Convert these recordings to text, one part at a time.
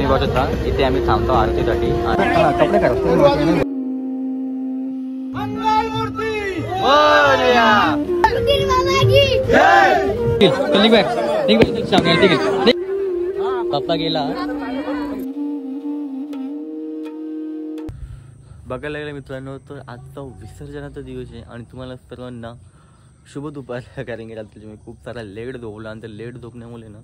तुम्ही बघू शकता इथे आम्ही थांबतो आरतीसाठी. कपडे पप्पा गेला. बघायला गेलं मित्रांनो तर आजचा विसर्जनाचा दिवस आहे आणि तुम्हाला सर्वांना शुभ दुपार. कारण की रात्रीचे मी खूप सारा लेट झोपला आणि त्या लेट झोपण्यामुळे ना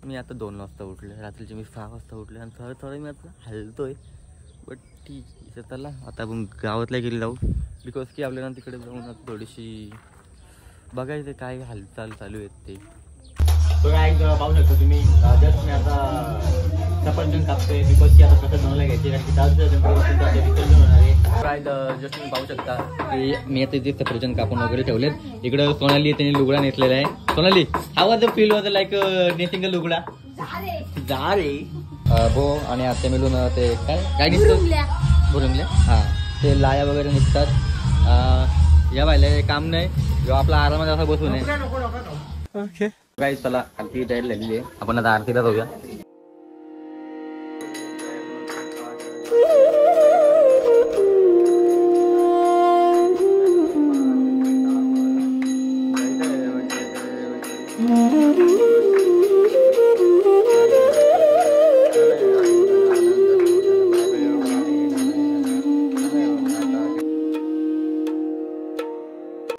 मी आता 2 वाजता उठले. रात्रीचे मी 6 वाजता उठले आणि थोडं मी आता हलतोय. बट ठीक आहे चला आता आपण गावातल्या गेली जाऊ बिकॉज की आपल्याला तिकडे जाऊन आता थोडीशी बघायचं काय हालचाल चालू आहेत ते. बघा एक पाहू शकता तुम्ही जस्ट मी आता सफरचंद कापतोय बिकॉज की आता कसं बनवला घ्यायचे कारण की विसर्जन होणार आहे. काय जस्ट मी पाहू शकता की मी आता इथे सफरचंद कापून वगैरे ठेवलेत. इकडं सोनाली त्यांनी लुगडा नेसलेला आहे. Sonali how was the feel was like नेसिंग अ लुगडा जा रे भो आणि आता मिळून ते काय निघतं भुरुंगल्या हां ते लाया वगैरे निघतात. या बायला काम नाही किंवा आपला आरामात असा बसू नये. ओके गाईस चला आरती तयार झालेली आहे. आपण आता आरतीला जाऊया.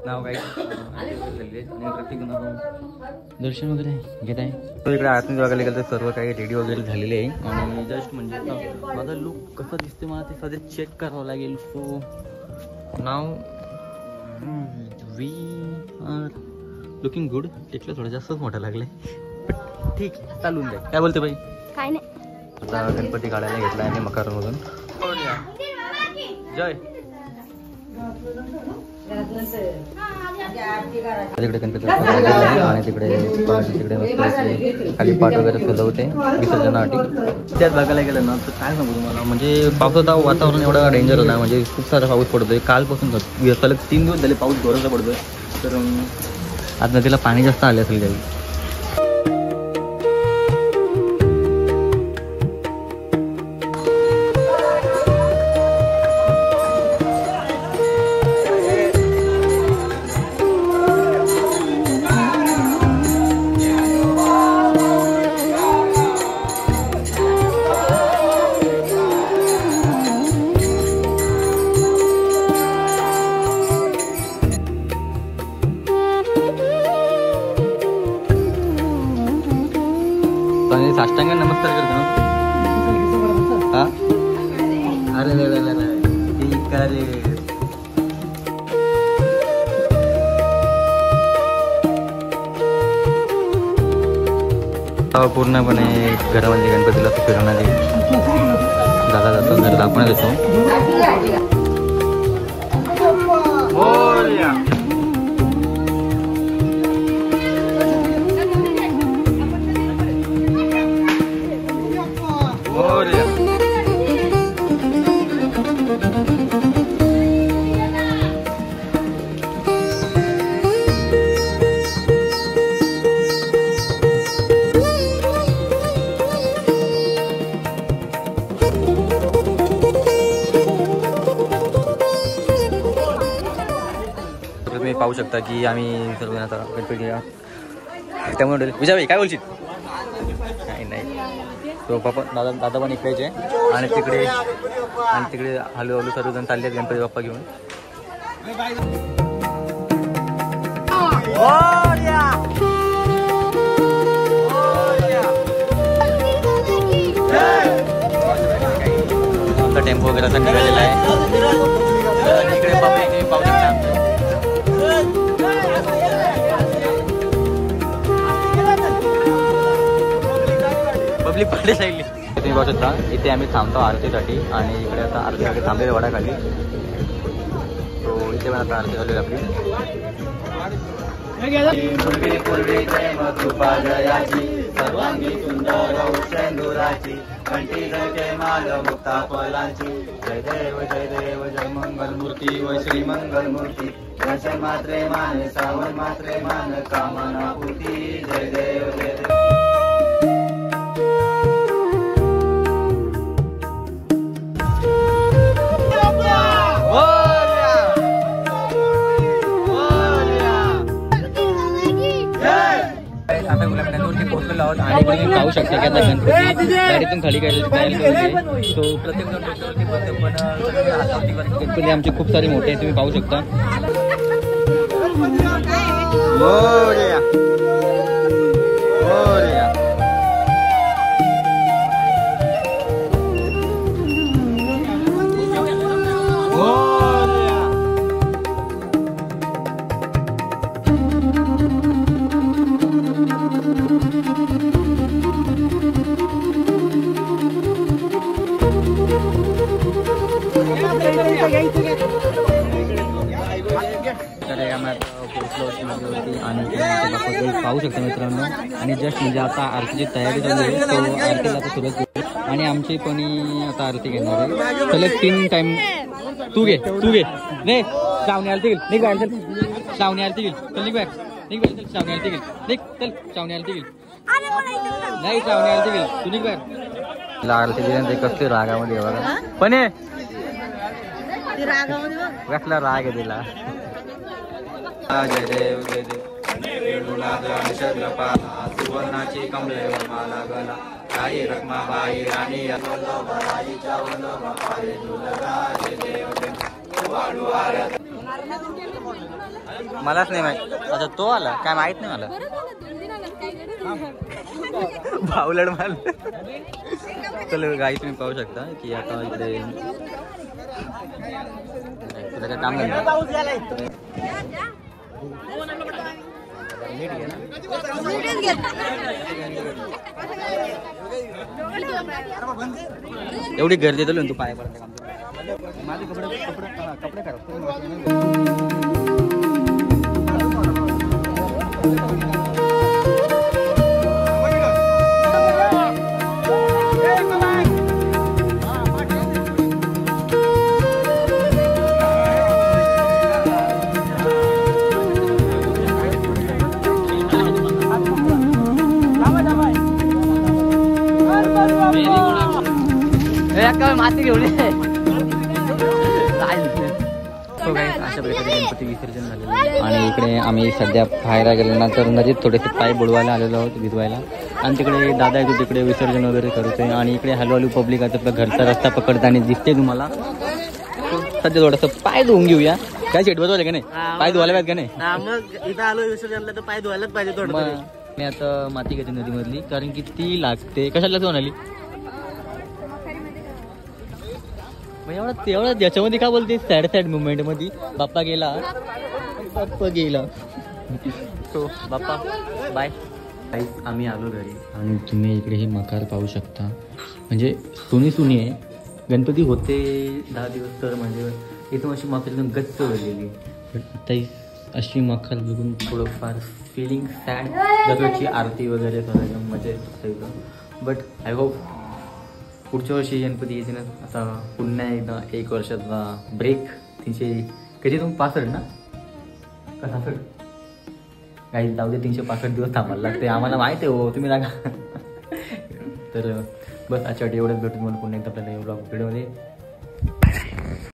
नाव काय दर्शन वगैरे घेत आहे. तो इकडे आतमध्ये बघायला गेलं तर सर्व काही रेडी वगैरे झालेले आहे आणि जस्ट म्हणजे माझा लुक कसं दिसते मला ते सध्या चेक करावं लागेल. So now we are looking good. टिकलं थोडं जास्तच मोठं लागलंय बट ठीक आहे चालून जाईल. काय बोलते बाई? काय नाही. आता गणपती काढायला घेतला आहे मकरमधून. जय तिकडे गणपती आणि तिकडे खाली पाठ वगैरे सजवते विसर्जनासाठी. त्यात बघायला गेलं ना तर काय सांगू तुम्हाला म्हणजे पावसाचं वातावरण एवढा डेंजर होता म्हणजे खूप सारा पाऊस पडतोय. कालपासून सलग 3 दिवस झाले पाऊस जोराचा पडतोय. तर आज नदीला पाणी जास्त आले असेल काही. साष्टांग नमस्कार करतो ना. हा अरे ठीक आहे. पूर्णपणे घरामध्ये गणपतीला फिरवण्यात जागा जातो घर दाखवण्यात येतो. तुम्ही पाहू शकता की आम्ही सर्व आता गणपती त्यामुळे विजयभाई काय बोलशील? नाही तो बाप्पा दादा पण इकडेच आहे आणि तिकडे हळूहळू सर्वजण चालले आहेत गणपती बाप्पा घेऊन. आमचा टेम्पो वगैरे आता निघालेला आहे. इकडे पाहू शकता पब्लिक पडली लागली. तुम्ही बघू शकता इथे आम्ही थांबतो आरतीसाठी आणि इकडे आता आरतीसाठी थांबलेल्या वडाखाली. तो इथे पण आता आरती झाली आपली. सर्वांगी सुंदर शेंदुराची कंठी झळके माल मुक्ता फलांची. जय देव जय मंगल मूर्ती व श्री मंगल मूर्ती. दर्शन मात्रे मान सावन मात्रे मान कामना पूर्ती. जय देव जय देव. पाहू शकता की आता गणपती गाडीतून खाली करायची तयारी करते. तो प्रत्येक जण डोक्यावरती बसतो, पण गणपती आमचे खूप सारे मोठे आहेत, तुम्ही पाहू शकता. आणि पाहू शकता मित्रांनो. आणि जस्ट म्हणजे आता आरतीची तयारी चालू आहे, तो आरतीला आता सुरुवात केली आणि आमची पण आता आरती घेणार आहे. चल 3 टाइम तू घे नाही श्रावणी आरती घेईल, निघ बाहेर चल. श्रावणी आरती घेईल, चल निघ बाहेर, निघ बाहेर चल. श्रावणी आरती घेईल, निघ चल. श्रावणी आरती घेईल, नाही श्रावणी आरती घेईल, तू निघ बाहेर. आरती गेल्यानंतर कसले रागामध्ये बघा, पण कसला राग आहे तिला. जय देव जय देव सुवर्णाची कमले माला गला आई रखमाबाई राणी मलाच नाही माहित. अच्छा तो आला काय माहित नाही मला. भावलड माल. चल गाई तुम्ही पाहू शकता की आता इकडे तुला काय काम नाही. एवढी गर्दी तर तू पाय पडते माझे कपडे करा. माती घेऊन अशा प्रकारे गणपती विसर्जन झालेलं आहे. आणि इकडे आम्ही सध्या बाहेर गेल्यानंतर नदीत थोडेसे पाय बुडवायला आलेलो आहोत भिजवायला. आणि तिकडे दादा येतो तिकडे विसर्जन वगैरे करतोय. आणि इकडे हळूहळू पब्लिक आता आपला घरचा रस्ता पकडताना दिसते तुम्हाला. सध्या थोडंसं पाय धुवून घेऊया. काय शेट बसवलं का नाही, पाय धुवायला पाहिजे का नाही. मग इथं आलो विसर्जनला तर पाय धुवायलाच पाहिजे थोडं. मी आता माती घेते नदीमधली कारण की ती लागते. कशाला जाऊन आली एवढं याच्यामध्ये का बोलते सॅड मुवमेंट मध्ये. बाप्पा गेला तो बाप्पा बाय. आम्ही आलो घरी आणि तुम्ही इकडे हे मकार पाहू शकता. म्हणजे सुनी आहे. गणपती होते 10 दिवस तर म्हणजे इथून अशी मकर एकदम गच्च झालेली. आता अशी मकर बघून थोडंफार फिलिंग सॅड. दररोजची आरती वगैरे करायला मजा येते. बट आय होप पुढच्या वर्षी गणपती येते ना. आता पुन्हा एकदा 1 वर्षाचा ब्रेक. 365 ना का 66 काही जाऊ दे. 365 दिवस थांबायला लागते आम्हाला माहिती आहे हो, तुम्ही सांगा. तर बस आजच्या एवढंच भेटून मला पुन्हा एकदा आपल्याला व्हिडिओमध्ये.